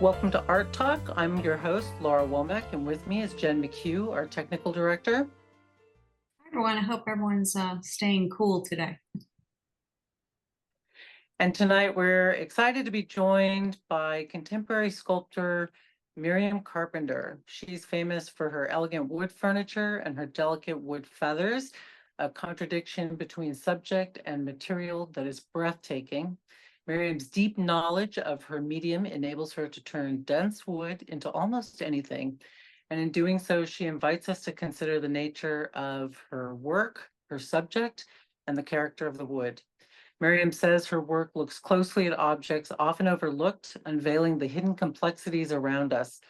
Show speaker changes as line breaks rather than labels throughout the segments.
Welcome to Art Talk. I'm your host, Laura Womack, and with me is Jen McHugh, our technical director.
Hi, everyone. I hope everyone's staying cool today.
And tonight we're excited to be joined by contemporary sculptor Miriam Carpenter. She's famous for her elegant wood furniture and her delicate wood feathers, a contradiction between subject and material that is breathtaking. Miriam's deep knowledge of her medium enables her to turn dense wood into almost anything. And in doing so, she invites us to consider the nature of her work, her subject, and the character of the wood. Miriam says her work looks closely at objects often overlooked, unveiling the hidden complexities around us.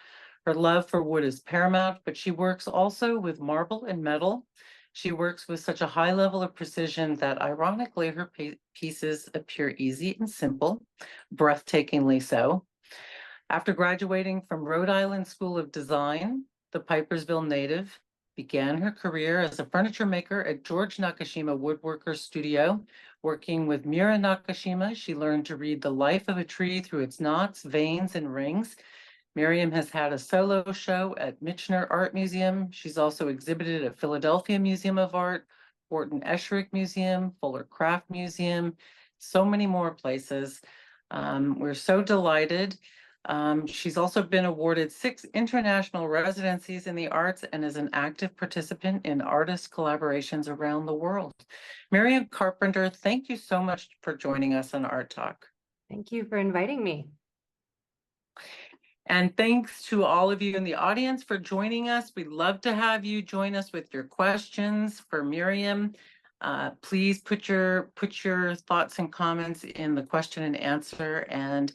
Her love for wood is paramount, but she works also with marble and metal. She works with such a high level of precision that ironically her pieces appear easy and simple, breathtakingly so. After graduating from Rhode Island School of Design, the Pipersville native began her career as a furniture maker at George Nakashima Woodworker Studio. Working with Mira Nakashima, she learned to read the life of a tree through its knots, veins, and rings. Miriam has had a solo show at Michener Art Museum. She's also exhibited at Philadelphia Museum of Art, Wharton Esherick Museum, Fuller Craft Museum, so many more places. We're so delighted. She's also been awarded 6 international residencies in the arts and is an active participant in artist collaborations around the world. Miriam Carpenter, thank you so much for joining us on Art Talk.
Thank you for inviting me.
And thanks to all of you in the audience for joining us. We'd love to have you join us with your questions for Miriam. Please put your thoughts and comments in the question and answer, and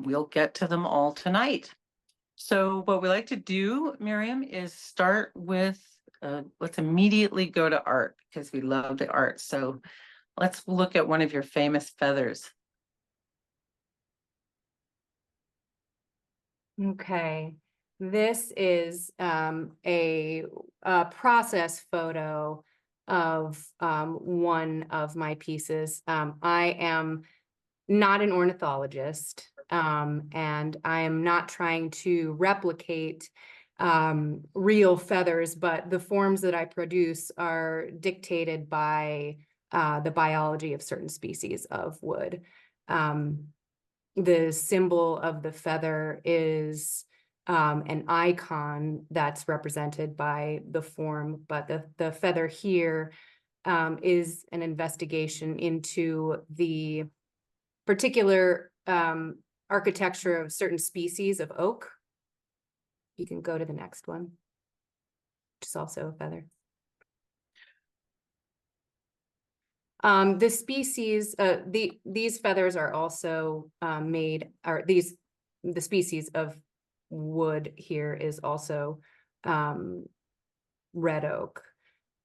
we'll get to them all tonight. So what we like to do, Miriam, is start with, let's immediately go to art because we love the art. So let's look at one of your famous feathers.
Okay, this is a process photo of one of my pieces. I am not an ornithologist, and I am not trying to replicate real feathers, but the forms that I produce are dictated by the biology of certain species of wood. The symbol of the feather is an icon that's represented by the form, but the feather here is an investigation into the particular architecture of certain species of oak. You can go to the next one, which is also a feather. The species, these feathers are also the species of wood here is also red oak.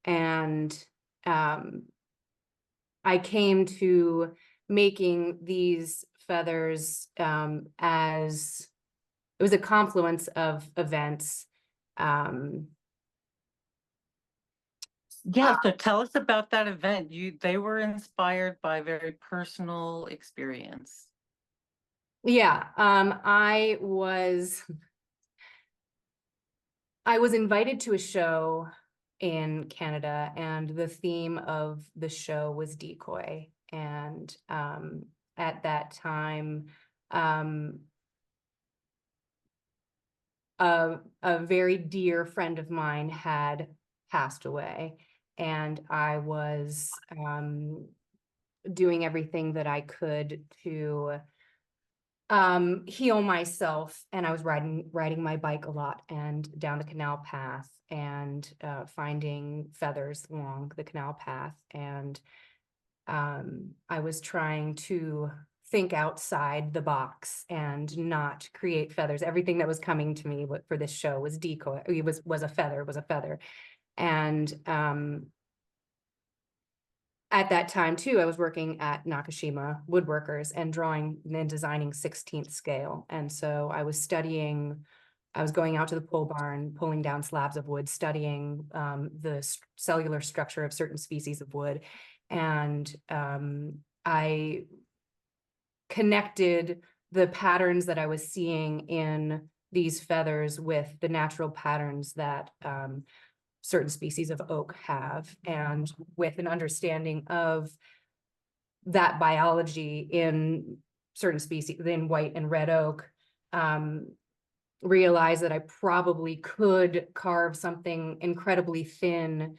And I came to making these feathers as it was a confluence of events.
Yeah, so tell us about that event. They were inspired by a very personal experience.
Yeah, I was invited to a show in Canada, and the theme of the show was decoy. And at that time, a very dear friend of mine had passed away, and I was doing everything that I could to heal myself. And I was riding my bike a lot and down the canal path and finding feathers along the canal path. And I was trying to think outside the box and not create feathers. Everything that was coming to me for this show was decoy. It was a feather. And at that time too, I was working at Nakashima Woodworkers and drawing and designing 16th scale. And so I was going out to the pole barn, pulling down slabs of wood, studying the cellular structure of certain species of wood. And I connected the patterns that I was seeing in these feathers with the natural patterns that certain species of oak have, and with an understanding of that biology in certain species, in white and red oak, realize that I probably could carve something incredibly thin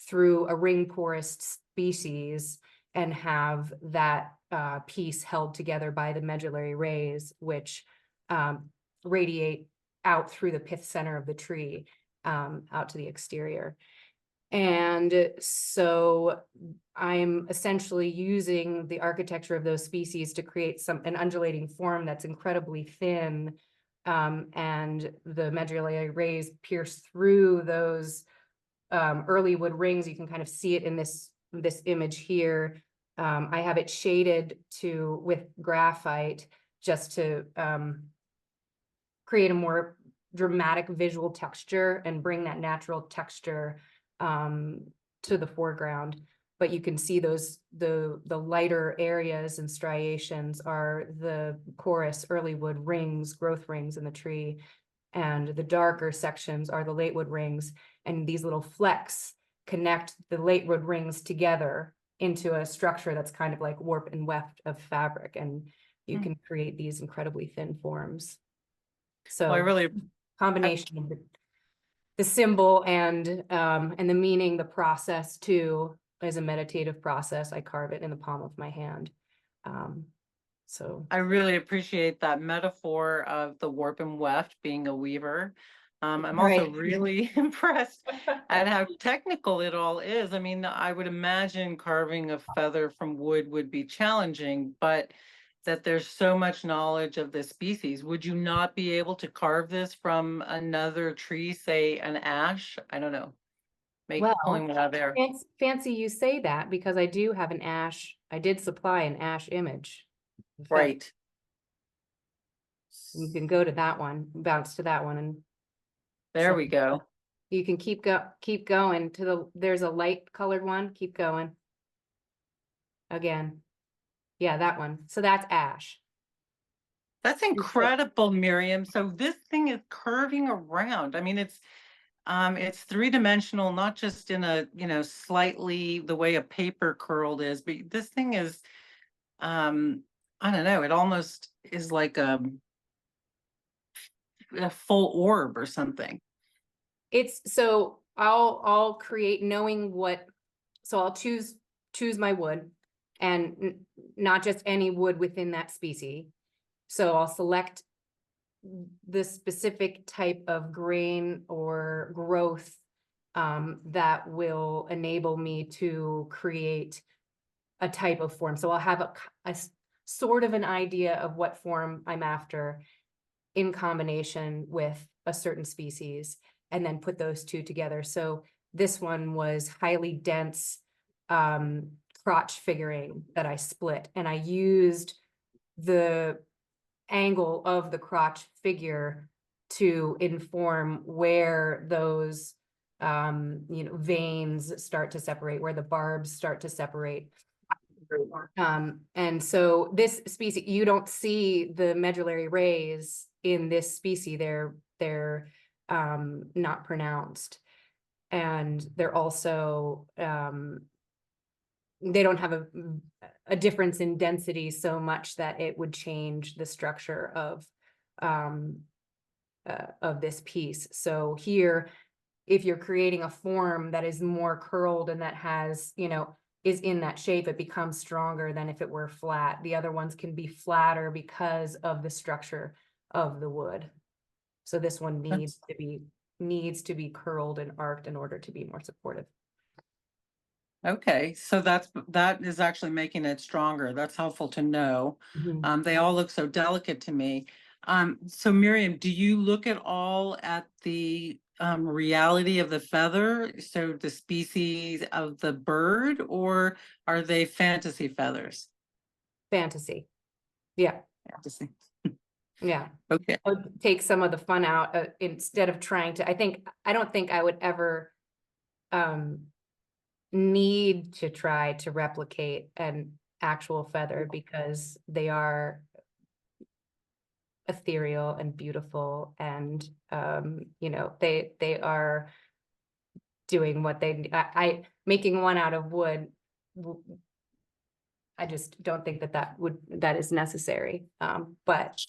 through a ring porous species and have that piece held together by the medullary rays, which radiate out through the pith center of the tree, out to the exterior. And so I'm essentially using the architecture of those species to create an undulating form that's incredibly thin, and the medullary rays pierce through those early wood rings. You can kind of see it in this image here. I have it shaded with graphite just to create a more dramatic visual texture and bring that natural texture to the foreground. But you can see the lighter areas and striations are the porous early wood rings, growth rings in the tree, and the darker sections are the late wood rings. And these little flecks connect the late wood rings together into a structure that's kind of like warp and weft of fabric, and you can create these incredibly thin forms. So
Well, I really
combination of the symbol and the meaning, the process too, as a meditative process. I carve it in the palm of my hand. So
I really appreciate that metaphor of the warp and weft being a weaver. I'm also
Right.
really impressed at how technical it all is. I mean, I would imagine carving a feather from wood would be challenging, but that there's so much knowledge of this species. Would you not be able to carve this from another tree, say an ash? I don't know. Pulling one out of there.
It's fancy you say that, because I do have an ash. I did supply an ash image.
Right.
You can go to that one, bounce to that one, and
There
so
we go.
you can keep going to there's a light colored one. Keep going. Again. Yeah, that one. So that's ash.
That's incredible, Miriam. So this thing is curving around. I mean, it's three-dimensional, not just in a, slightly the way a paper curled is, but this thing is, I don't know, it almost is like a full orb or something.
It's so I'll create knowing what, so I'll choose my wood, and not just any wood within that species. So I'll select the specific type of grain or growth that will enable me to create a type of form. So I'll have a sort of an idea of what form I'm after in combination with a certain species, and then put those two together. So this one was highly dense crotch figuring that I split, and I used the angle of the crotch figure to inform where those veins start to separate, where the barbs start to separate. And so this species, you don't see the medullary rays in this species. They're not pronounced, and they're also they don't have a difference in density so much that it would change the structure of this piece. So here, if you're creating a form that is more curled and that has, is in that shape, it becomes stronger than if it were flat. The other ones can be flatter because of the structure of the wood. So this one needs to be curled and arced in order to be more supportive.
Okay, so that is actually making it stronger. That's helpful to know. They all look so delicate to me. So Miriam, do you look at all at the reality of the feather, so the species of the bird, or are they fantasy feathers?
Fantasy. Yeah.
Fantasy.
Yeah.
Okay.
I would take some of the fun out instead of trying to, I don't think I would ever need to try to replicate an actual feather, because they are ethereal and beautiful, and you know, they are doing what I making one out of wood. I just don't think that is necessary. But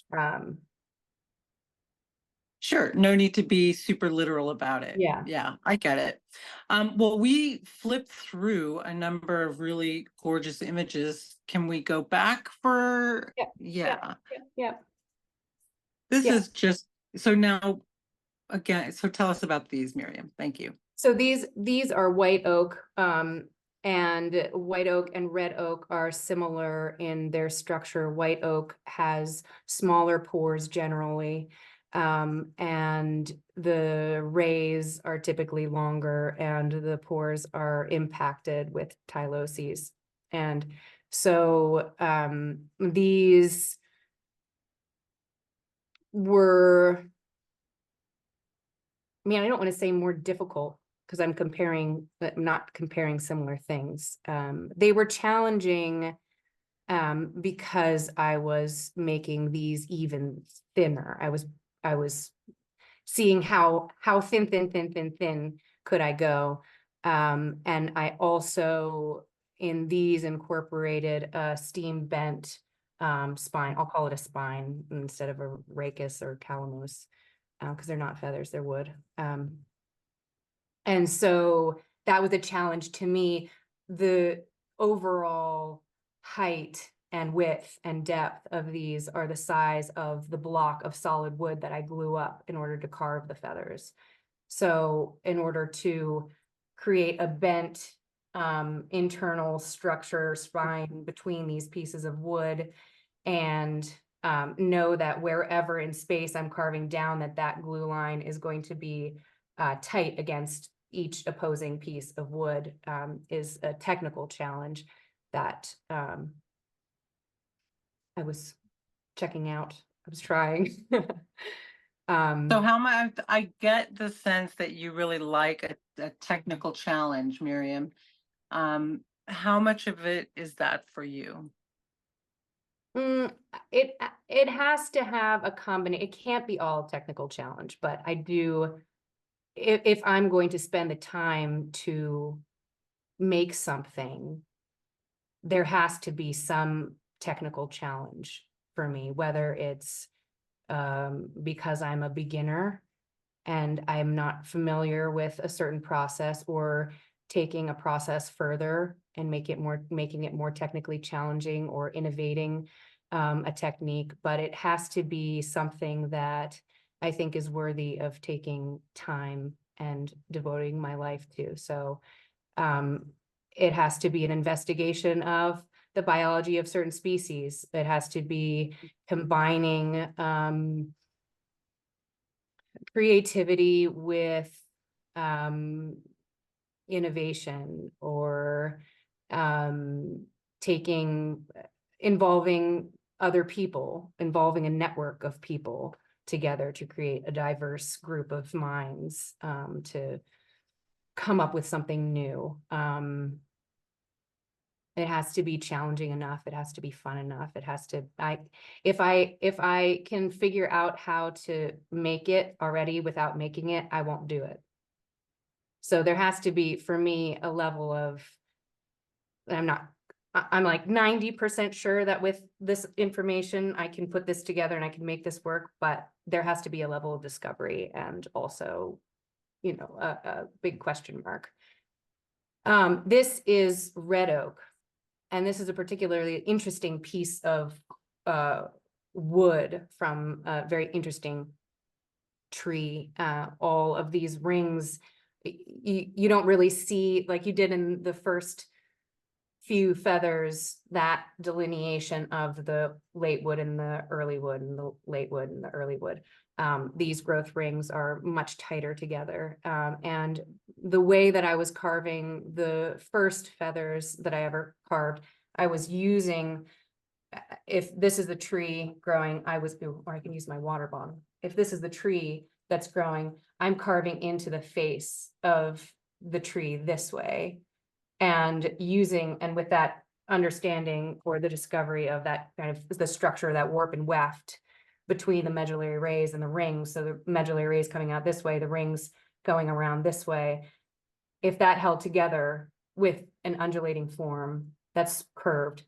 Sure, no need to be super literal about it.
Yeah.
Yeah, I get it. Well, we flipped through a number of really gorgeous images. Can we go back for?
Yeah,
Yeah.
yeah.
This
Yeah.
is just, so now, again, so tell us about these, Miriam. Thank you.
So these are white oak, and white oak and red oak are similar in their structure. White oak has smaller pores generally, and the rays are typically longer, and the pores are impacted with tyloses. And so these were, I mean, I don't want to say more difficult, because I'm comparing, but not comparing similar things. They were challenging because I was making these even thinner. I was seeing how thin could I go. And I also, in these, incorporated a steam bent spine. I'll call it a spine instead of a rachis or calamus, because they're not feathers, they're wood. And so that was a challenge to me. The overall height and width and depth of these are the size of the block of solid wood that I glue up in order to carve the feathers. So in order to create a bent internal structure spine between these pieces of wood, and know that wherever in space I'm carving down, that glue line is going to be tight against each opposing piece of wood, is a technical challenge that I was checking out. I was trying.
So how much, I get the sense that you really like a technical challenge, Miriam. How much of it is that for you?
It has to have a combination. It can't be all technical challenge, but I do, if I'm going to spend the time to make something, there has to be some technical challenge for me, whether it's because I'm a beginner and I'm not familiar with a certain process, or taking a process further and making it more technically challenging, or innovating a technique. But it has to be something that I think is worthy of taking time and devoting my life to. So it has to be an investigation of the biology of certain species. It has to be combining creativity with innovation, or involving other people, involving a network of people together to create a diverse group of minds, to come up with something new. It has to be challenging enough. It has to be fun enough. It has to, if I can figure out how to make it already without making it, I won't do it. So there has to be, for me, a level of, I'm like 90% sure that with this information, I can put this together and I can make this work, but there has to be a level of discovery, and also, you know, a big question mark. This is red oak. And this is a particularly interesting piece of wood from a very interesting tree. All of these rings, you don't really see, like you did in the first few feathers, that delineation of the late wood and the early wood, and the late wood and the early wood. These growth rings are much tighter together. And the way that I was carving the first feathers that I ever carved, I was using, if this is the tree growing, or I can use my water bottle. If this is the tree that's growing, I'm carving into the face of the tree this way, and with that understanding, or the discovery of that kind of the structure, that warp and weft, between the medullary rays and the rings. So the medullary rays coming out this way, the rings going around this way. If that held together with an undulating form that's curved,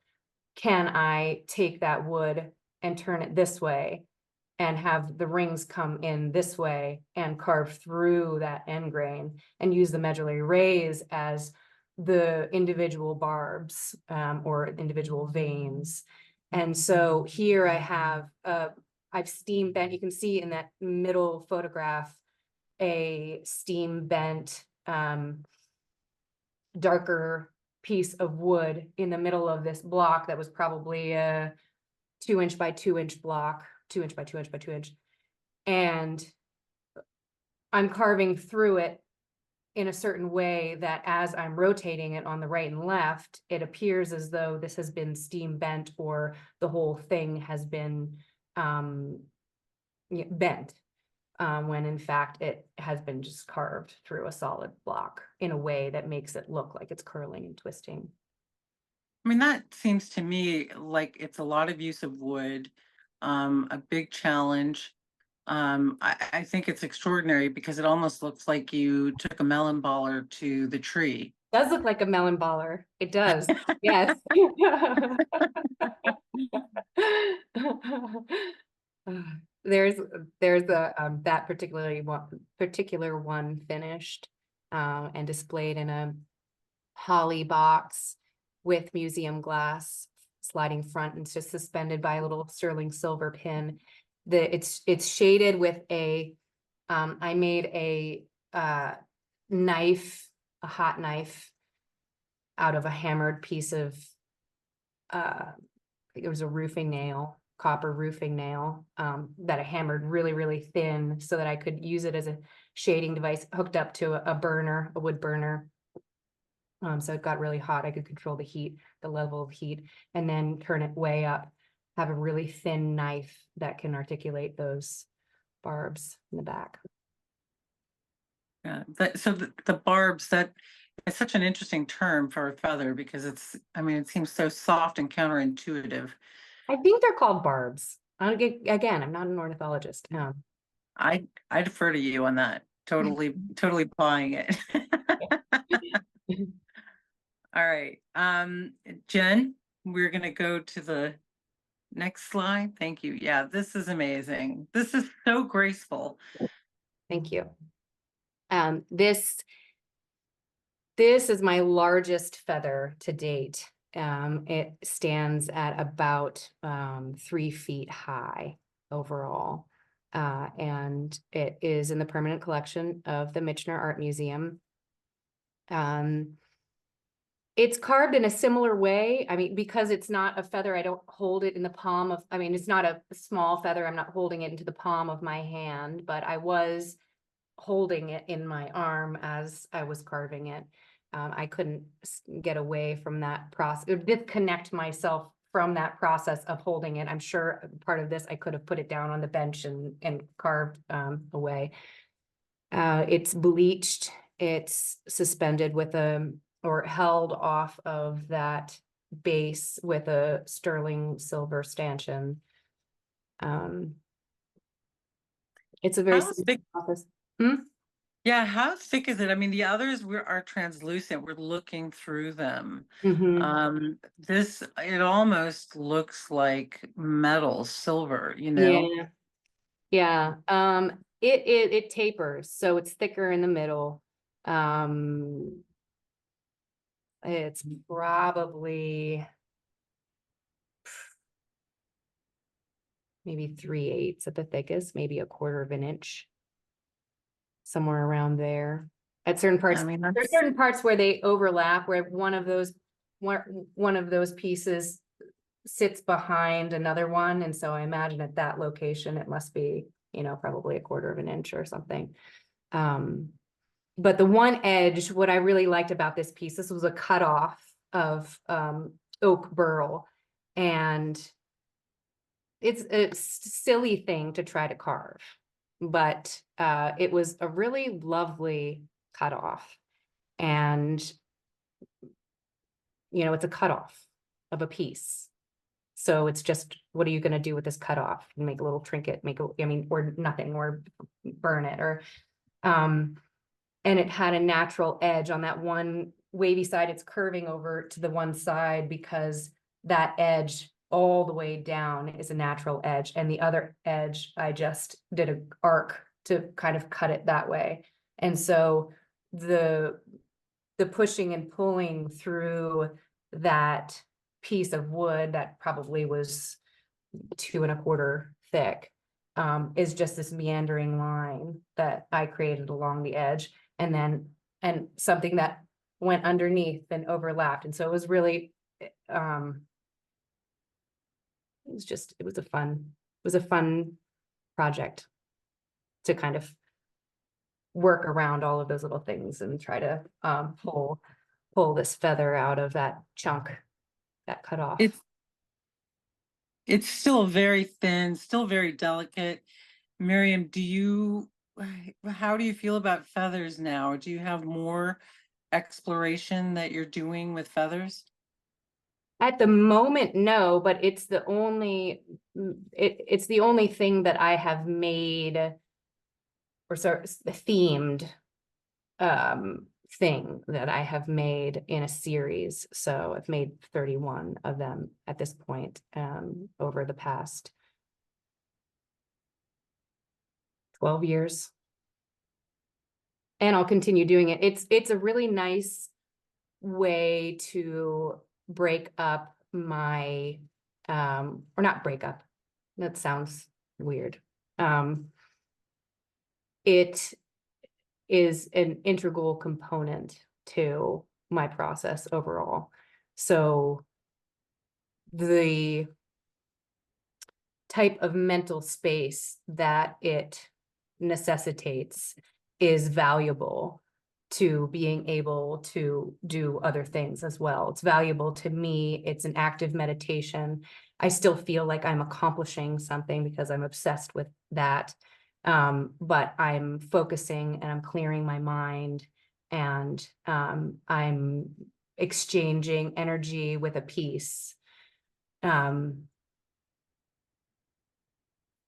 can I take that wood and turn it this way and have the rings come in this way and carve through that end grain and use the medullary rays as the individual barbs or individual veins. And so here I have, I've steam bent, you can see in that middle photograph, a steam bent darker piece of wood in the middle of this block that was probably a 2-inch by 2-inch block, 2-inch by 2-inch by 2-inch. And I'm carving through it in a certain way that as I'm rotating it on the right and left, it appears as though this has been steam bent or the whole thing has been bent, when in fact it has been just carved through a solid block in a way that makes it look like it's curling and twisting.
I mean, that seems to me like it's a lot of use of wood, a big challenge. I think it's extraordinary because it almost looks like you took a melon baller to the tree.
Does look like a melon baller. It does. Yes. There's a that particular one finished and displayed in a holly box with museum glass sliding front, and it's just suspended by a little sterling silver pin. It's shaded with a I made a knife, a hot knife out of a hammered piece of it was a roofing nail, copper roofing nail, that I hammered really, really thin so that I could use it as a shading device hooked up to a burner, a wood burner. So it got really hot. I could control the heat, the level of heat, and then turn it way up, have a really thin knife that can articulate those barbs in the back.
Yeah, so the barbs, that is such an interesting term for a feather because it's, I mean, it seems so soft and counterintuitive.
I think they're called barbs. Again, I'm not an ornithologist.
I defer to you on that. Totally buying it. All right. Jen, we're gonna go to the next slide. Thank you. Yeah, this is amazing. This is so graceful.
Thank you. This is my largest feather to date. It stands at about 3 feet high overall. And it is in the permanent collection of the Michener Art Museum. It's carved in a similar way. I mean, because it's not a feather, I don't hold it in the palm of, I mean, it's not a small feather. I'm not holding it into the palm of my hand, but I was holding it in my arm as I was carving it. I couldn't get away from that process, or disconnect myself from that process of holding it. I'm sure part of this, I could have put it down on the bench and carved away. It's bleached. It's suspended with or held off of that base with a sterling silver stanchion. It's a very
How thick?
process.
Yeah, how thick is it? I mean, the others are translucent. We're looking through them. This, it almost looks like metal, silver, you know?
Yeah. It tapers, so it's thicker in the middle. It's probably maybe 3/8 at the thickest, maybe a quarter of an inch, somewhere around there. At certain parts,
I mean,
there's certain parts where they overlap, where one of those pieces sits behind another one, and so I imagine at that location it must be, you know, probably a quarter of an inch or something. But the one edge, what I really liked about this piece, this was a cutoff of oak burl, and it's a silly thing to try to carve, but it was a really lovely cutoff, and you know, it's a cutoff of a piece, So it's just, what are you gonna do with this cutoff? Make a little trinket, or nothing, or burn it, or, and it had a natural edge on that one wavy side. It's curving over to the one side because that edge all the way down is a natural edge. And the other edge, I just did an arc to kind of cut it that way. And so the pushing and pulling through that piece of wood that probably was 2¼ thick, is just this meandering line that I created along the edge, and something that went underneath and overlapped. And so it was really, it was a fun project to kind of work around all of those little things and try to pull this feather out of that chunk that cut off.
It's still very thin, still very delicate. Miriam, how do you feel about feathers now? Do you have more exploration that you're doing with feathers?
At the moment, no, but it's the only thing that I have made, or sort of themed thing that I have made in a series. So I've made 31 of them at this point, over the past 12 years. And I'll continue doing it. It's a really nice way to break up my, or not break up, that sounds weird. It is an integral component to my process overall. So the type of mental space that it necessitates is valuable to being able to do other things as well. It's valuable to me. It's an active meditation. I still feel like I'm accomplishing something because I'm obsessed with that. But I'm focusing and I'm clearing my mind, and I'm exchanging energy with a piece. And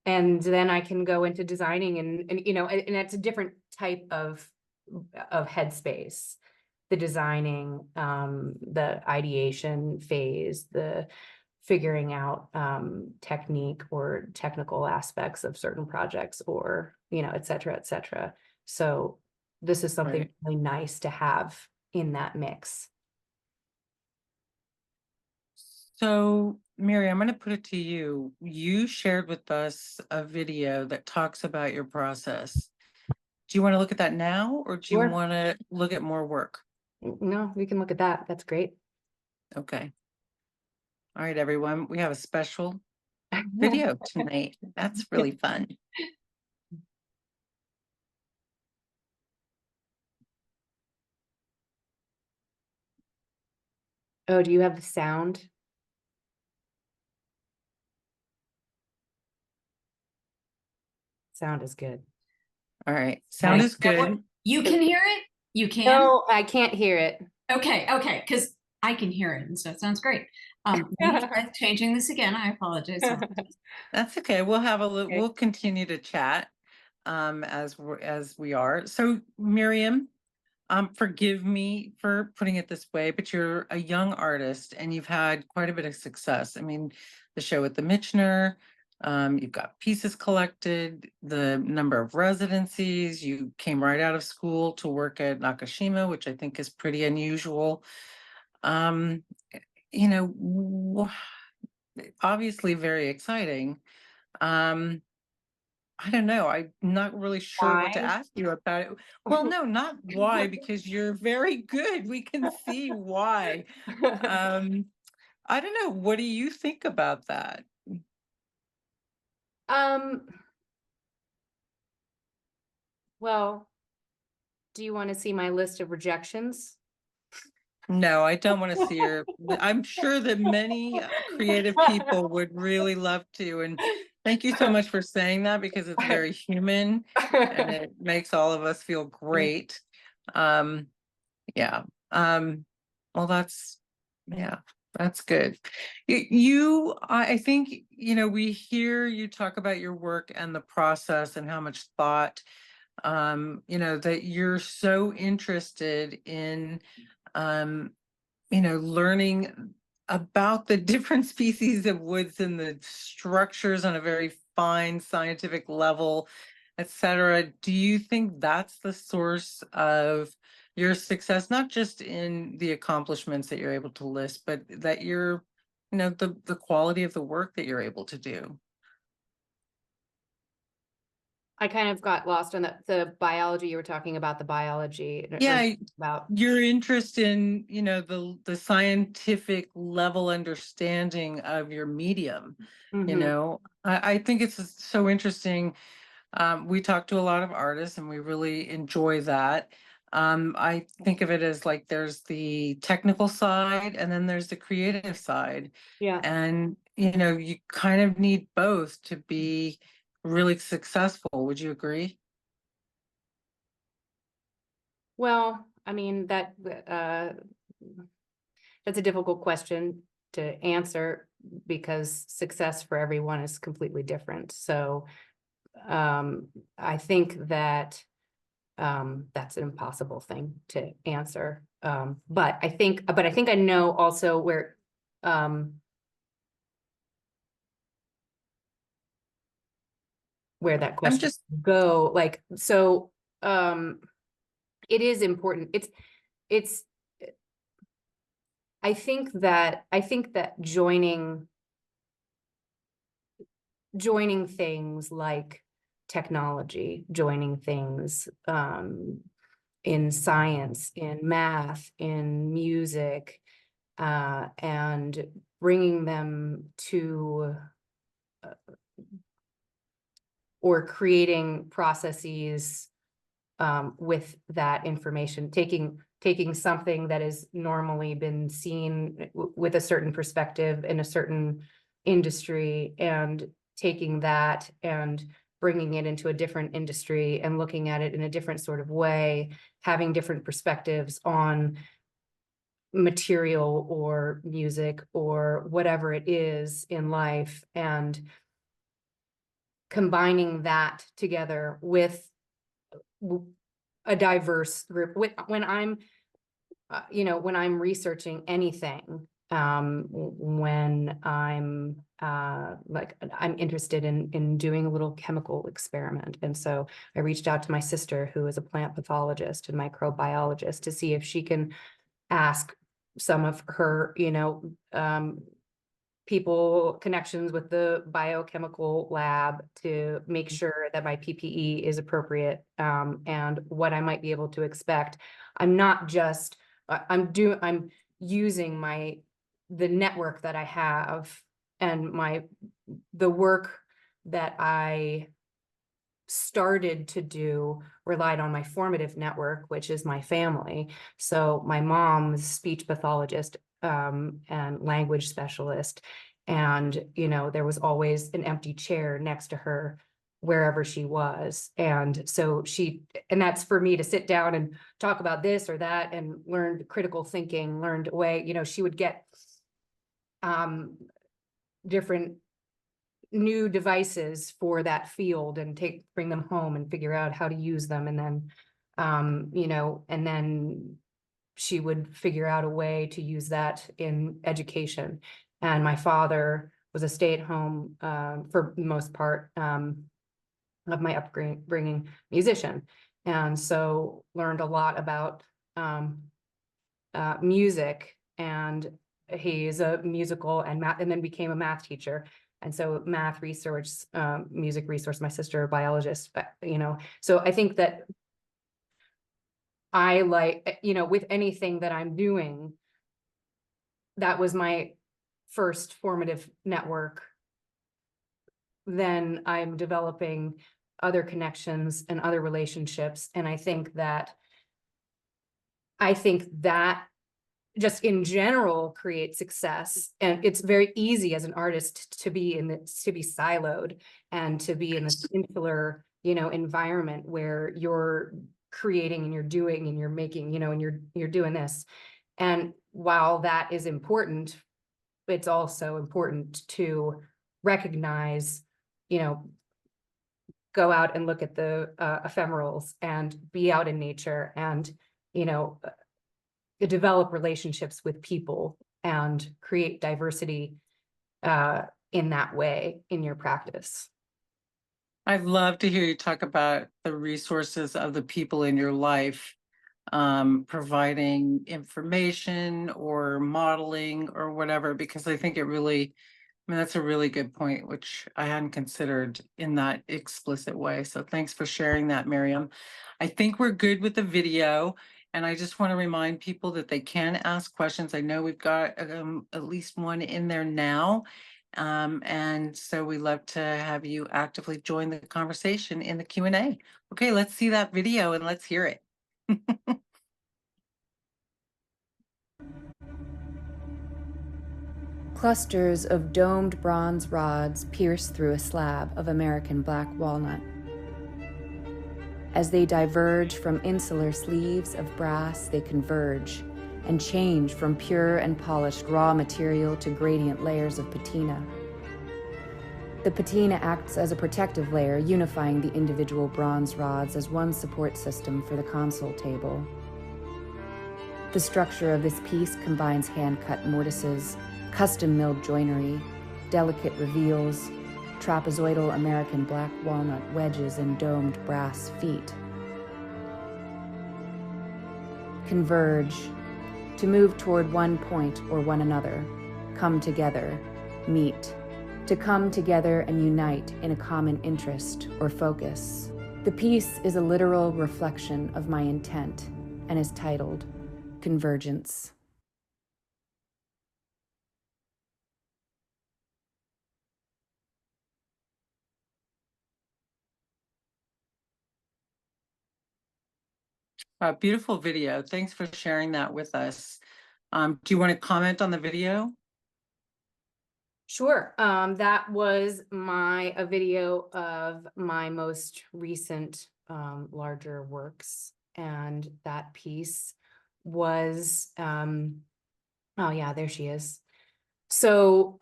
then I can go into designing and it's a different type of headspace. The designing, the ideation phase, the figuring out technique or technical aspects of certain projects, or et cetera, et cetera. So this is something really nice to have in that mix.
So Mary, I'm going to put it to you. You shared with us a video that talks about your process. Do you want to look at that now, or do you
Sure.
want to look at more work?
No, we can look at that. That's great.
Okay. All right, everyone. We have a special video tonight. That's really fun.
Oh, do you have the sound? Sound is good.
All right. Sound is good.
You can hear it? You can?
No, I can't hear it.
Okay, because I can hear it, and so it sounds great. Let me try changing this again. I apologize.
That's okay. We'll have a
Okay.
we'll continue to chat as we are. So Miriam, forgive me for putting it this way, but you're a young artist and you've had quite a bit of success. I mean, the show at the Michener, you've got pieces collected, the number of residencies, you came right out of school to work at Nakashima, which I think is pretty unusual. Obviously very exciting. I don't know. I'm not really sure what to
Why?
ask you about it. Well, no, not why, because you're very good. We can see why. I don't know. What do you think about that?
Well, do you want to see my list of rejections?
No, I don't want to see her. I'm sure that many creative people would really love to. And thank you so much for saying that, because it's very human and it makes all of us feel great. Yeah. Well, yeah. That's good. I think, we hear you talk about your work and the process and how much thought, that you're so interested in, learning about the different species of woods and the structures on a very fine scientific level, et cetera. Do you think that's the source of your success, not just in the accomplishments that you're able to list, but that you're, the quality of the work that you're able to do?
I kind of got lost on the biology. You were talking about the biology.
Yeah,
About
your interest in, the scientific level understanding of your medium.
Mhm.
I think it's so interesting. We talk to a lot of artists and we really enjoy that. I think of it as like there's the technical side and then there's the creative side.
Yeah.
And, you kind of need both to be really successful. Would you agree?
Well, I mean, that's a difficult question to answer because success for everyone is completely different. So I think that that's an impossible thing to answer. But I think I know also where that
I'm
question
just
go. Like, so it is important. It's I think that joining things like technology, joining things in science, in math, in music, and bringing them to or creating processes with that information, taking something that has normally been seen with a certain perspective in a certain industry and taking that and bringing it into a different industry and looking at it in a different sort of way, having different perspectives on material or music or whatever it is in life, and combining that together with a diverse group. When I'm when I'm researching anything, when I'm I'm interested in doing a little chemical experiment, and so I reached out to my sister, who is a plant pathologist and microbiologist, to see if she can ask some of her people connections with the biochemical lab to make sure that my PPE is appropriate, and what I might be able to expect. I'm not just I'm using the network that I have and the work that I started to do relied on my formative network, which is my family. So my mom's speech pathologist and language specialist. And, there was always an empty chair next to her wherever she was. And so and that's for me to sit down and talk about this or that and learn critical thinking, learned way, she would get different new devices for that field and bring them home and figure out how to use them. And then, and then she would figure out a way to use that in education. And my father was a stay-at-home, for the most part, of my upbringing, musician. And so learned a lot about music, and he's a musical and math, and then became a math teacher. And so math research, music resource, my sister, a biologist, so I think that I with anything that I'm doing, that was my first formative network. Then I'm developing other connections and other relationships. And I think that just in general create success. And it's very easy as an artist to be siloed and to be in this insular, environment where you're creating and you're doing and you're making, and you're doing this. And while that is important it's also important to recognize, you know, go out and look at the ephemerals and be out in nature and, you know, develop relationships with people and create diversity in that way in your practice.
I'd love to hear you talk about the resources of the people in your life, providing information or modeling or whatever, because I think it really, I mean, that's a really good point, which I hadn't considered in that explicit way. So thanks for sharing that, Miriam. I think we're good with the video. And I just want to remind people that they can ask questions. I know we've got at least one in there now. And so we love to have you actively join the conversation in the Q&A. Okay, let's see that video and let's hear it.
Clusters of domed bronze rods pierce through a slab of American black walnut. As they diverge from insular sleeves of brass, they converge and change from pure and polished raw material to gradient layers of patina. The patina acts as a protective layer, unifying the individual bronze rods as one support system for the console table. The structure of this piece combines hand-cut mortises, custom-milled joinery, delicate reveals, trapezoidal American black walnut wedges, and domed brass feet. Converge, to move toward one point or one another, come together, meet, to come together and unite in a common interest or focus. The piece is a literal reflection of my intent and is titled Convergence.
Beautiful video. Thanks for sharing that with us. Do you want to comment on the video?
Sure. That was a video of my most recent larger works, and that piece was oh yeah, there she is. So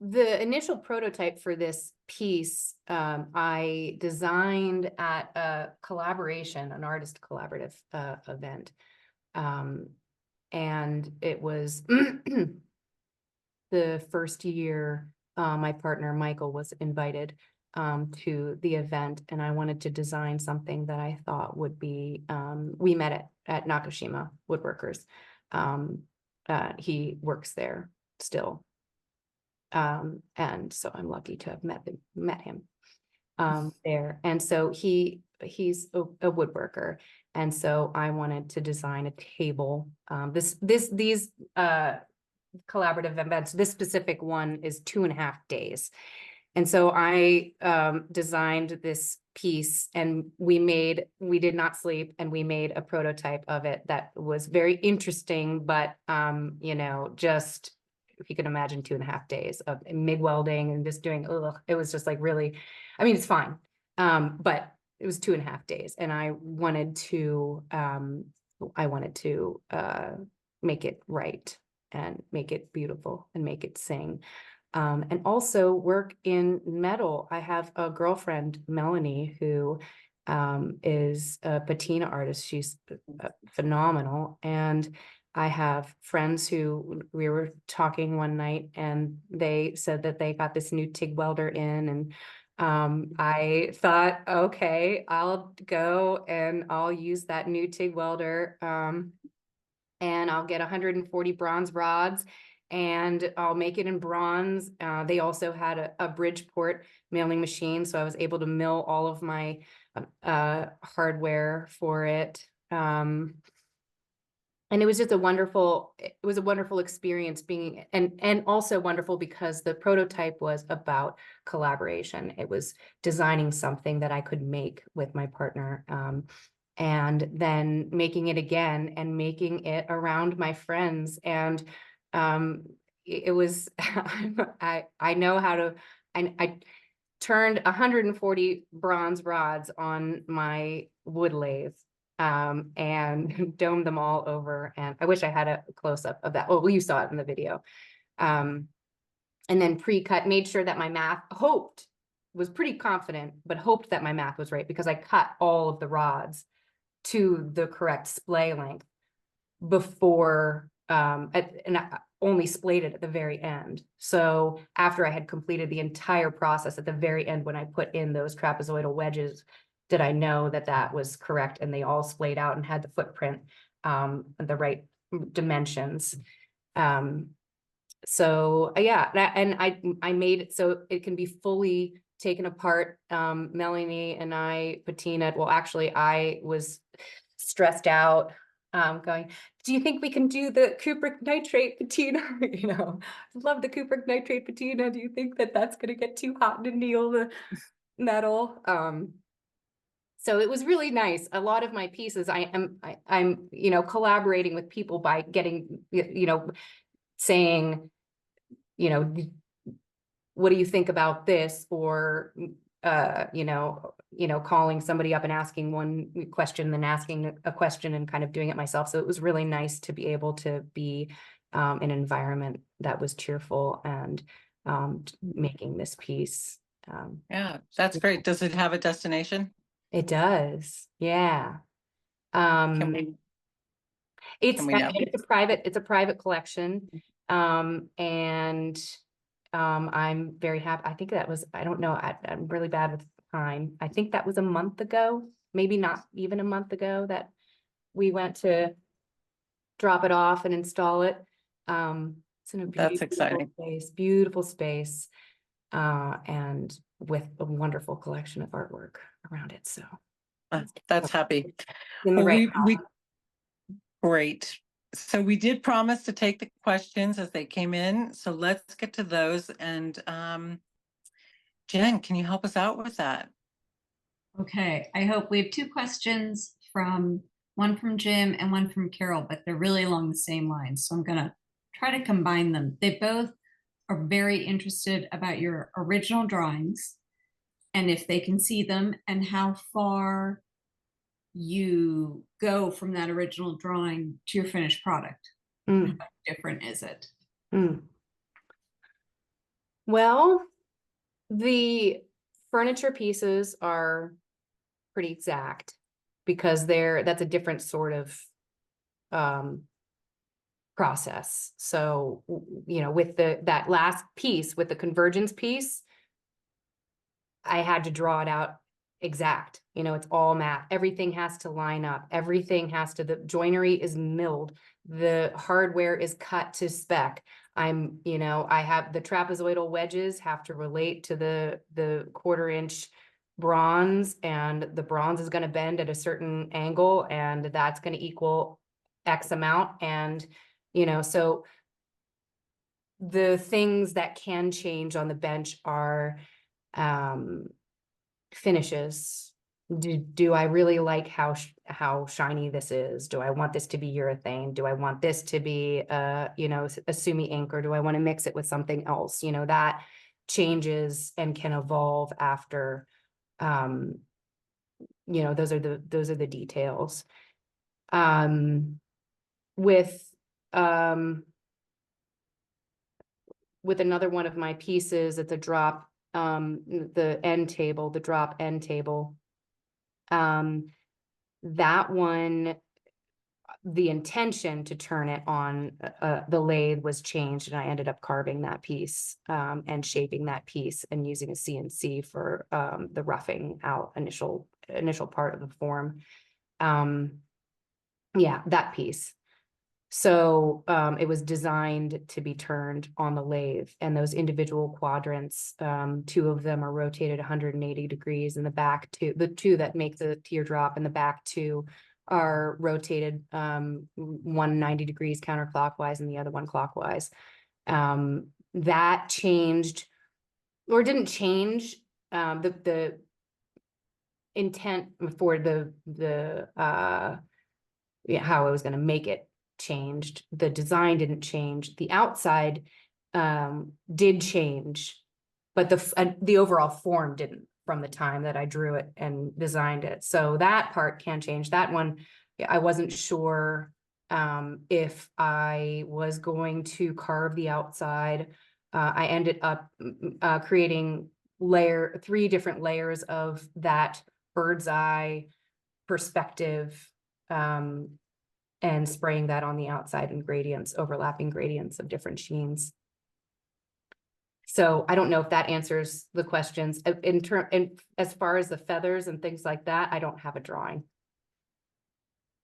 the initial prototype for this piece I designed at a collaboration, an artist collaborative event, and it was the first year my partner Michael was invited to the event, and I wanted to design something that I thought would be, we met at Nakashima Woodworkers. He works there still. And so I'm lucky to have met him there. And so he's a woodworker. And so I wanted to design a table. These collaborative events, this specific one is 2.5 days. And so I designed this piece, and we did not sleep, and we made a prototype of it that was very interesting, but you know, just, if you can imagine 2.5 days of MIG welding and just doing, it was just like really, I mean, it's fine. But it was 2.5 days, and I wanted to make it right and make it beautiful and make it sing. And also work in metal. I have a girlfriend, Melanie, who is a patina artist. She's phenomenal. And I have friends who, we were talking one night, and they said that they got this new TIG welder in, and I thought, okay, I'll go and I'll use that new TIG welder, and I'll get 140 bronze rods, and I'll make it in bronze. They also had a Bridgeport milling machine, so I was able to mill all of my hardware for it. And it was just a wonderful experience being, and also wonderful because the prototype was about collaboration. It was designing something that I could make with my partner, and then making it again and making it around my friends. And it was, I know how to, I turned 140 bronze rods on my wood lathe and domed them all over. And I wish I had a close-up of that. Well, you saw it in the video. And then pre-cut, made sure that my math, was pretty confident, but hoped that my math was right, because I cut all of the rods to the correct splay length before, and I only splayed it at the very end. So after I had completed the entire process, at the very end, when I put in those trapezoidal wedges, did I know that that was correct, and they all splayed out and had the footprint, the right dimensions. So yeah, and I made it so it can be fully taken apart. Melanie and I patinaed. Well, actually, I was stressed out, going, do you think we can do the cupric nitrate patina? You know, love the cupric nitrate patina. Do you think that that's going to get too hot to anneal the metal? So it was really nice. A lot of my pieces, I'm you know, collaborating with people by getting, you know, saying, you know, what do you think about this? Or, you know, calling somebody up and asking one question, then asking a question, and kind of doing it myself. So it was really nice to be able to be in an environment that was cheerful, and making this piece.
Yeah, that's great. Does it have a destination?
It does. Yeah.
Can we,
It's
can we know?
it's a private collection. And I'm very happy. I think that was, I don't know, I'm really bad with time. I think that was a month ago, maybe not even a month ago, that we went to drop it off and install it. It's in a
That's exciting.
beautiful space, and with a wonderful collection of artwork around it. So
That's happy.
in the
Well,
right
we great. So we did promise to take the questions as they came in. So let's get to those. And Jen, can you help us out with that?
Okay, I hope we have two questions, one from Jim and one from Carol, but they're really along the same lines. So I'm gonna try to combine them. They both are very interested about your original drawings, and if they can see them, and how far you go from that original drawing to your finished product.
Mm.
How different is it?
Mm. Well, the furniture pieces are pretty exact, because that's a different sort of process. So, you know, with that last piece, with the convergence piece, I had to draw it out exact. You know, it's all math. Everything has to line up. Everything has to, the joinery is milled. The hardware is cut to spec. You know, I have the trapezoidal wedges have to relate to the 1/4 inch bronze, and the bronze is going to bend at a certain angle, and that's going to equal X amount. And, you know, so the things that can change on the bench are, finishes. Do I really like how shiny this is? Do I want this to be urethane? Do I want this to be you know, a sumi ink, or do I want to mix it with something else? You know, that changes and can evolve after. You know, those are the details. With another one of my pieces, it's a drop, the drop end table. That one, the intention to turn it on the lathe was changed, and I ended up carving that piece, and shaping that piece, and using a CNC for the roughing out initial part of the form. Yeah, that piece. So it was designed to be turned on the lathe, and those individual quadrants, 2 of them are rotated 180 degrees, and the two that make the teardrop, and the back 2 are rotated 190 degrees counterclockwise, and the other one clockwise. That changed, or didn't change, the intent for how I was going to make it changed. The design didn't change. The outside did change, but the overall form didn't. from the time that I drew it and designed it. So that part can change. That one, I wasn't sure if I was going to carve the outside. I ended up creating 3 different layers of that bird's eye perspective, and spraying that on the outside in gradients, overlapping gradients of different sheens. So I don't know if that answers the questions. And as far as the feathers and things like that, I don't have a drawing.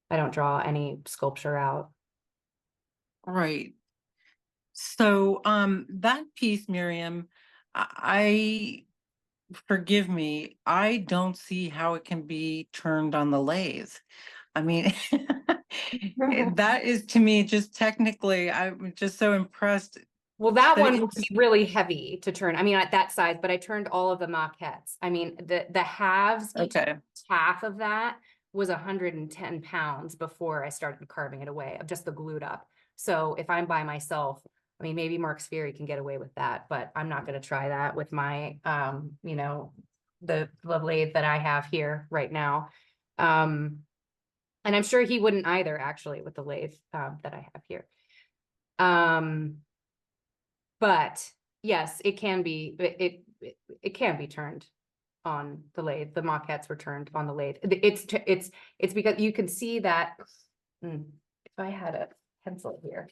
I don't draw any sculpture out.
Right. So, that piece, Miriam, forgive me, I don't see how it can be turned on the lathe. I mean, that is to me just technically, I'm just so impressed.
Well, that
that
one
it-
was really heavy to turn. I mean, at that size, but I turned all of the maquettes. I mean, the halves, each
Okay.
half of that was 110 pounds before I started carving it away of just the glued up. So if I'm by myself, I mean, maybe Mark Spheri can get away with that, but I'm not going to try that with my, you know, the lathe that I have here right now. And I'm sure he wouldn't either, actually, with the lathe that I have here. But yes, it can be, it can be turned on the lathe. The maquettes were turned on the lathe. It's because you can see that, if I had a pencil here,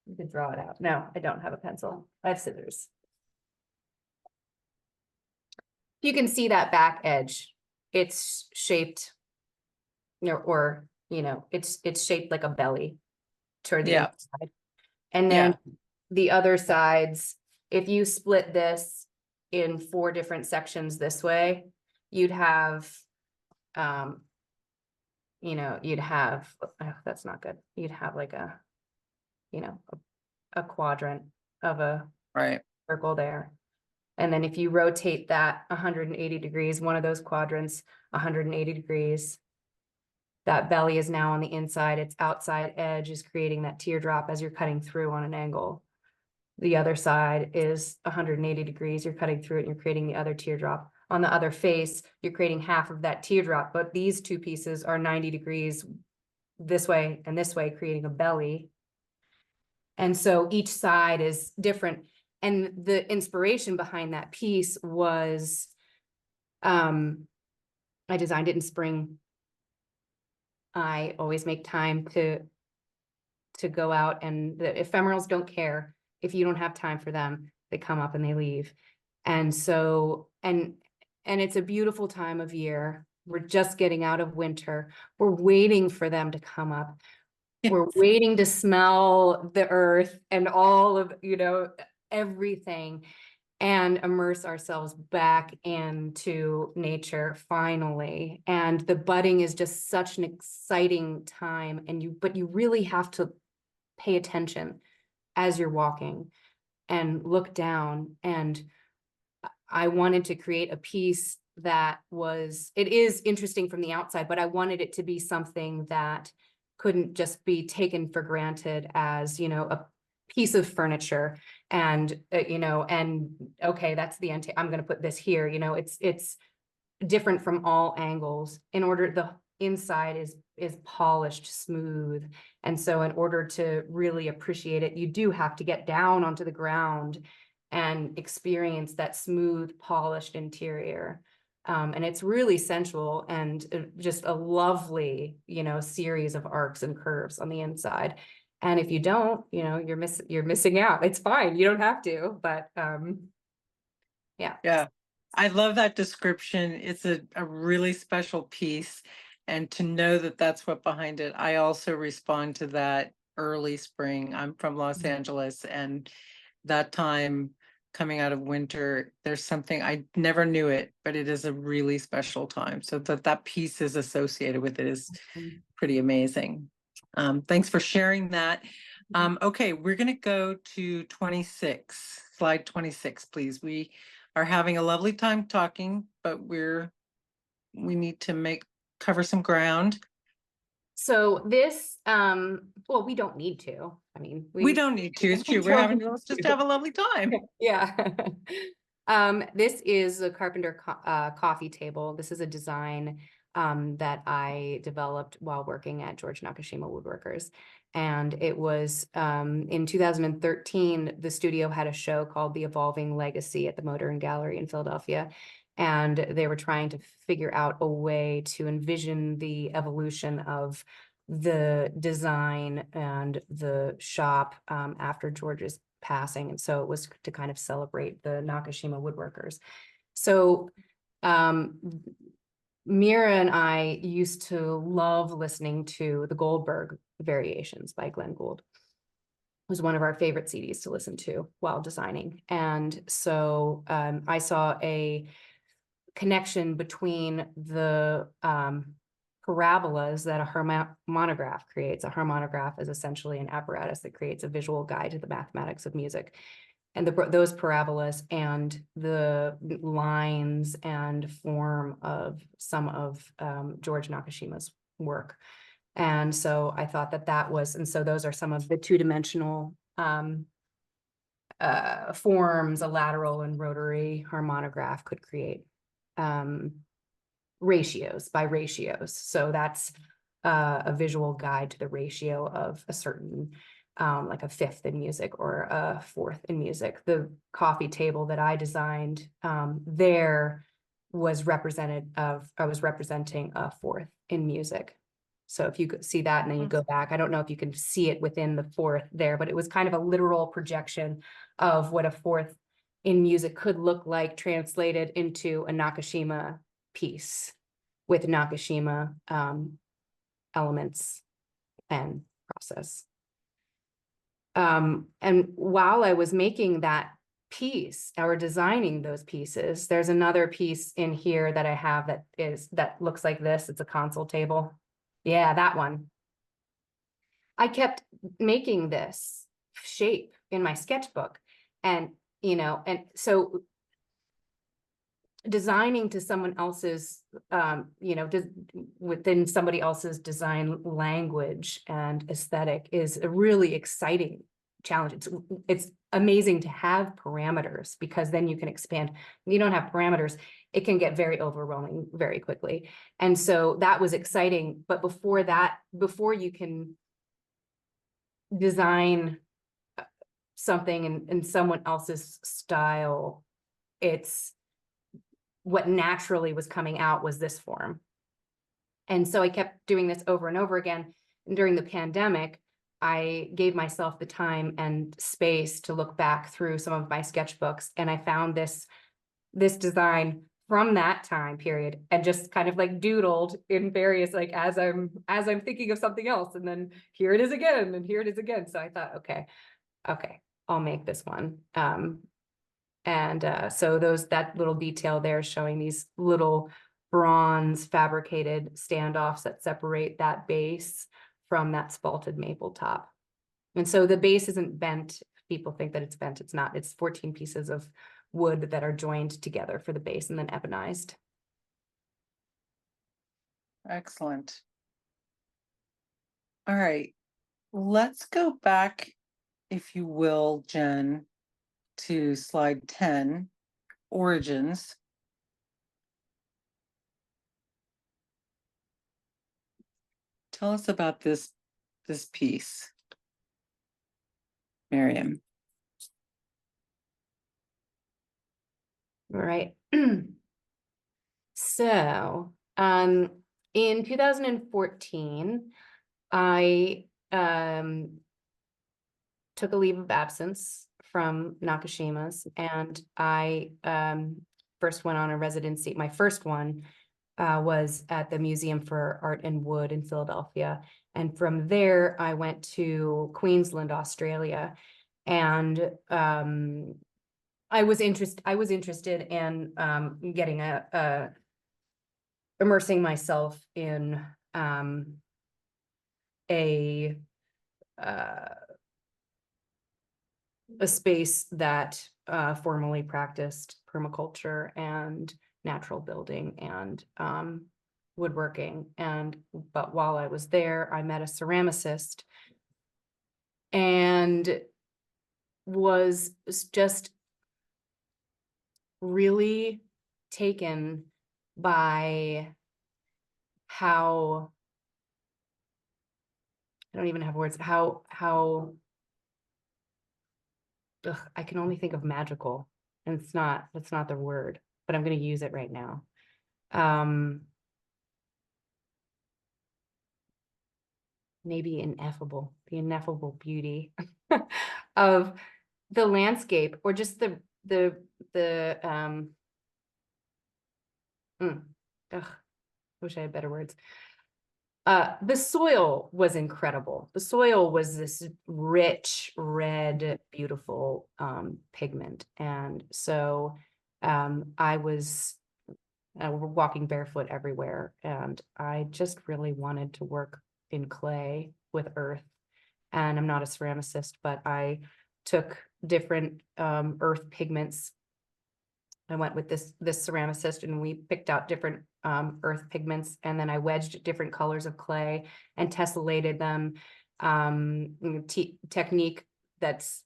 you could draw it out. No, I don't have a pencil. I have scissors. You can see that back edge. It's shaped, or you know, it's shaped like a belly toward the
Yeah.
inside. And then the other sides, if you split this in 4 different sections this way, you'd have, you know, oh, that's not good. You'd have like a, you know, a quadrant of a
Right.
circle there. And then if you rotate that 180 degrees, one of those quadrants, 180 degrees, that belly is now on the inside. Its outside edge is creating that teardrop as you're cutting through on an angle. The other side is 180 degrees. You're cutting through it and you're creating the other teardrop. On the other face, you're creating half of that teardrop, but these 2 pieces are 90 degrees this way and this way, creating a belly. And so each side is different. And the inspiration behind that piece was, I designed it in spring. I always make time to go out, and the ephemerals don't care. If you don't have time for them, they come up and they leave. And so, and it's a beautiful time of year. We're just getting out of winter. We're waiting for them to come up. We're waiting to smell the earth and all of, you know, everything, and immerse ourselves back into nature finally. And the budding is just such an exciting time. But you really have to pay attention as you're walking and look down. And I wanted to create a piece that it is interesting from the outside, but I wanted it to be something that couldn't just be taken for granted as, you know, a piece of furniture and, you know, and okay, that's the end. I'm going to put this here, you know, it's different from all angles. The inside is polished, smooth. And so in order to really appreciate it, you do have to get down onto the ground and experience that smooth, polished interior. And it's really sensual and just a lovely, you know, series of arcs and curves on the inside. And if you don't, you know, you're missing out. It's fine. You don't have to, but yeah.
Yeah. I love that description. It's a really special piece. And to know that that's what behind it, I also respond to that early spring. I'm from Los Angeles, and that time coming out of winter, there's something, I never knew it, but it is a really special time. So that piece is associated with it is pretty amazing. Thanks for sharing that. Okay, we're going to go to 26, slide 26, please. We are having a lovely time talking, but we need to cover some ground.
So this, well, we don't need to. I mean,
We don't need to. It's true. Let's just have a lovely time.
Yeah. This is a Carpenter coffee table. This is a design that I developed while working at George Nakashima Woodworkers. And it was in 2013, the studio had a show called The Evolving Legacy at the Modern Gallery in Philadelphia. And they were trying to figure out a way to envision the evolution of the design and the shop after George's passing. And so it was to kind of celebrate the Nakashima Woodworkers. So Mira and I used to love listening to the Goldberg Variations by Glenn Gould. It was one of our favorite CDs to listen to while designing. And so I saw a connection between the parabolas that a harmonograph creates. A harmonograph is essentially an apparatus that creates a visual guide to the mathematics of music. And those parabolas and the lines and form of some of George Nakashima's work. And so I thought that was, and so those are some of the two-dimensional forms a lateral and rotary harmonograph could create. Ratios by ratios. So that's a visual guide to the ratio of a certain, like a fifth in music or a fourth in music. The coffee table that I designed there was I was representing a fourth in music. So if you could see that and then you go back, I don't know if you can see it within the fourth there, but it was kind of a literal projection of what a fourth in music could look like translated into a Nakashima piece with Nakashima elements and process. And while I was making that piece or designing those pieces, there's another piece in here that I have that looks like this. It's a console table. Yeah, that one. I kept making this shape in my sketchbook, and and so designing to someone else's, within somebody else's design language and aesthetic is a really exciting challenge. It's amazing to have parameters, because then you can expand. When you don't have parameters, it can get very overwhelming very quickly. And so that was exciting. But before you can design something in someone else's style, it's what naturally was coming out was this form. And so I kept doing this over and over again. And during the pandemic, I gave myself the time and space to look back through some of my sketchbooks, and I found this design from that time period, and just kind of like doodled in various, like as I'm thinking of something else, and then here it is again, and here it is again. So I thought, okay, I'll make this one. So that little detail there showing these little bronze fabricated standoffs that separate that base from that spalted maple top. And so the base isn't bent. People think that it's bent. It's not. It's 14 pieces of wood that are joined together for the base and then ebonized.
Excellent. All right, let's go back, if you will, Jen, to slide 10, origins. Tell us about this piece, Miriam.
All right. So, in 2014, I took a leave of absence from Nakashima's, and I first went on a residency. My first one was at the Museum for Art and Wood in Philadelphia. And from there, I went to Queensland, Australia. And I was interested in getting immersing myself in a space that formally practiced permaculture and natural building and woodworking. But while I was there, I met a ceramicist and was just really taken by how, I don't even have words, how I can only think of magical, and that's not the word, but I'm going to use it right now. Maybe ineffable, the ineffable beauty of the landscape, or just wish I had better words. The soil was incredible. The soil was this rich, red, beautiful pigment. And so I was walking barefoot everywhere, and I just really wanted to work in clay with earth. And I'm not a ceramicist, but I took different earth pigments. I went with this ceramicist, and we picked out different earth pigments, and then I wedged different colors of clay and tessellated them. Technique that's,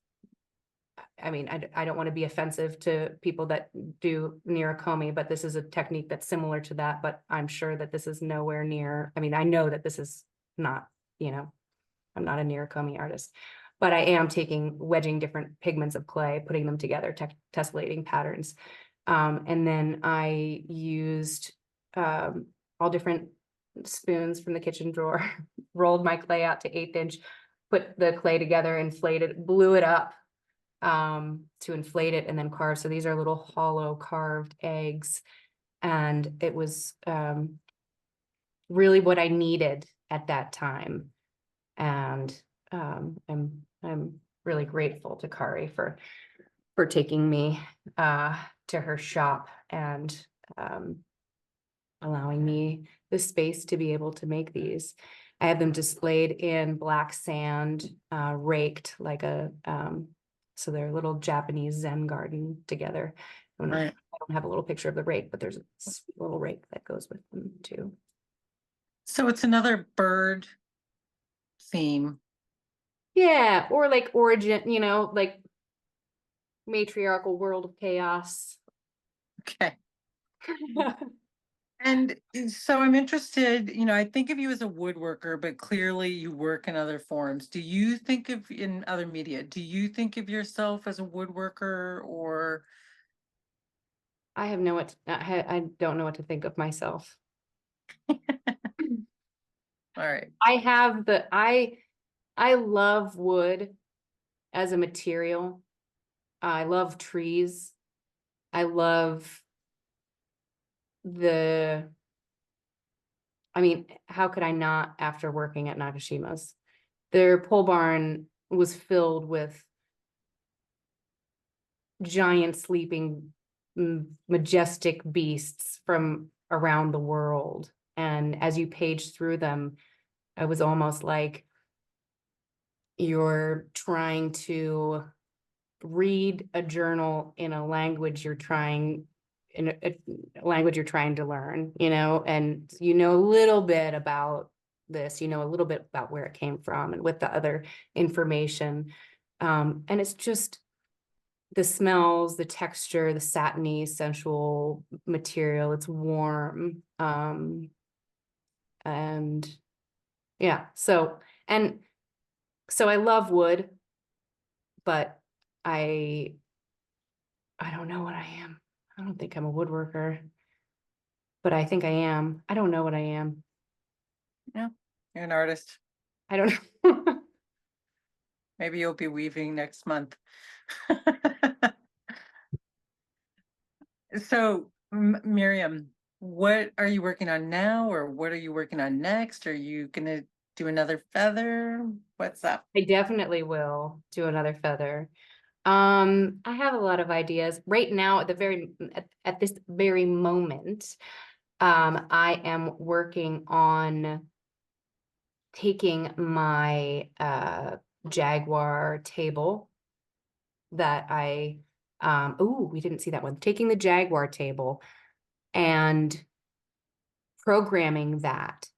I mean, I don't want to be offensive to people that do Nirakomi, but this is a technique that's similar to that, but I'm sure that this is nowhere near, I mean, I know that this is not, you know, I'm not a Nirakomi artist, but I am wedging different pigments of clay, putting them together, tessellating patterns. And then I used all different spoons from the kitchen drawer, rolled my clay out to 1/8 inch, put the clay together, inflated, blew it up to inflate it, and then carve. So these are little hollow carved eggs. And it was really what I needed at that time. And I'm really grateful to Kari for taking me to her shop and allowing me the space to be able to make these. I have them displayed in black sand, raked like a, so they're a little Japanese Zen garden together.
Right.
I don't have a little picture of the rake, but there's a little rake that goes with them too.
So it's another bird theme.
Yeah, or like origin, you know, like matriarchal world of chaos.
Okay. And so I'm interested, you know, I think of you as a woodworker, but clearly you work in other forms. Do you think of in other media? Do you think of yourself as a woodworker, or?
I don't know what to think of myself.
All right.
I love wood as a material. I love trees. I love I mean, how could I not after working at Nagashima's? Their pole barn was filled with giant sleeping majestic beasts from around the world. And as you page through them, it was almost like you're trying to read a journal in a language you're trying to learn, you know, and you know a little bit about this, you know, a little bit about where it came from and with the other information. And it's just the smells, the texture, the satiny, sensual material. It's warm. And yeah, so I love wood, but I don't know what I am. I don't think I'm a woodworker, but I think I am. I don't know what I am.
Yeah, you're an artist.
I don't know.
Maybe you'll be weaving next month. So, Miriam, what are you working on now, or what are you working on next? Are you gonna do another feather? What's up?
I definitely will do another feather. I have a lot of ideas right now at this very moment. I am working on taking my Jaguar table that we didn't see that one. Taking the Jaguar table and programming that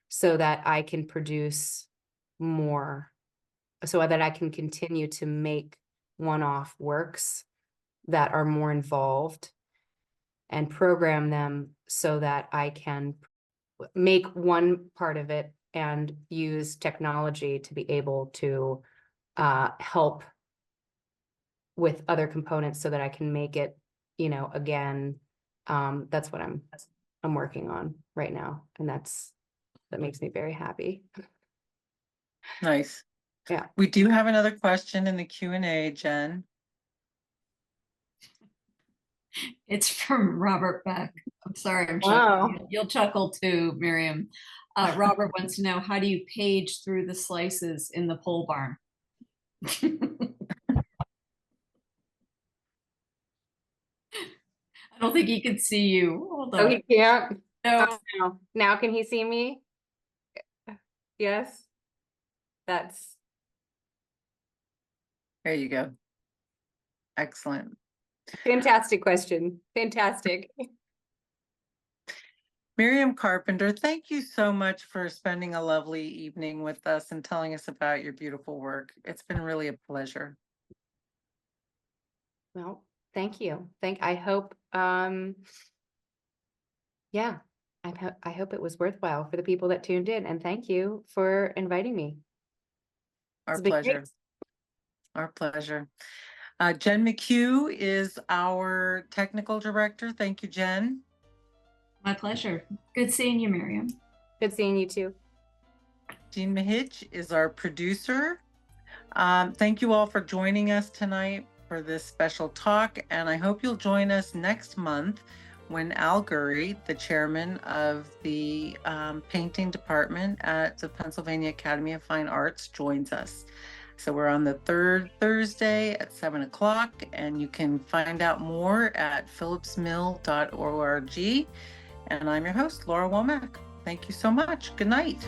so that I can produce more, so that I can continue to make one-off works that are more involved and program them so that I can make one part of it and use technology to be able to help with other components so that I can make it, you know, again. That's what I'm working on right now. And that makes me very happy.
Nice.
Yeah.
We do have another question in the Q&A, Jen.
It's from Robert Beck. I'm sorry, I'm
Wow.
chuckling. You'll chuckle too, Miriam. Robert wants to know, how do you page through the slices in the pole barn? I don't think he can see you. Hold
Oh,
on.
he can't?
No.
Now can he see me? Yes. That's
There you go. Excellent.
fantastic question. Fantastic.
Miriam Carpenter, thank you so much for spending a lovely evening with us and telling us about your beautiful work. It's been really a pleasure.
Well, thank you. I hope, yeah, I hope it was worthwhile for the people that tuned in, and thank you for inviting me.
Our
It's been great.
pleasure. Our pleasure. Jen McHugh is our technical director. Thank you, Jen.
My pleasure. Good seeing you, Miriam.
Good seeing you too.
Jean Mahich is our producer. Thank you all for joining us tonight for this special talk, and I hope you'll join us next month when Al Gurry, the chairman of the painting department at the Pennsylvania Academy of Fine Arts, joins us. So we're on the third Thursday at 7 o'clock, and you can find out more at phillipsmill.org. And I'm your host, Laura Womack. Thank you so much. Good night.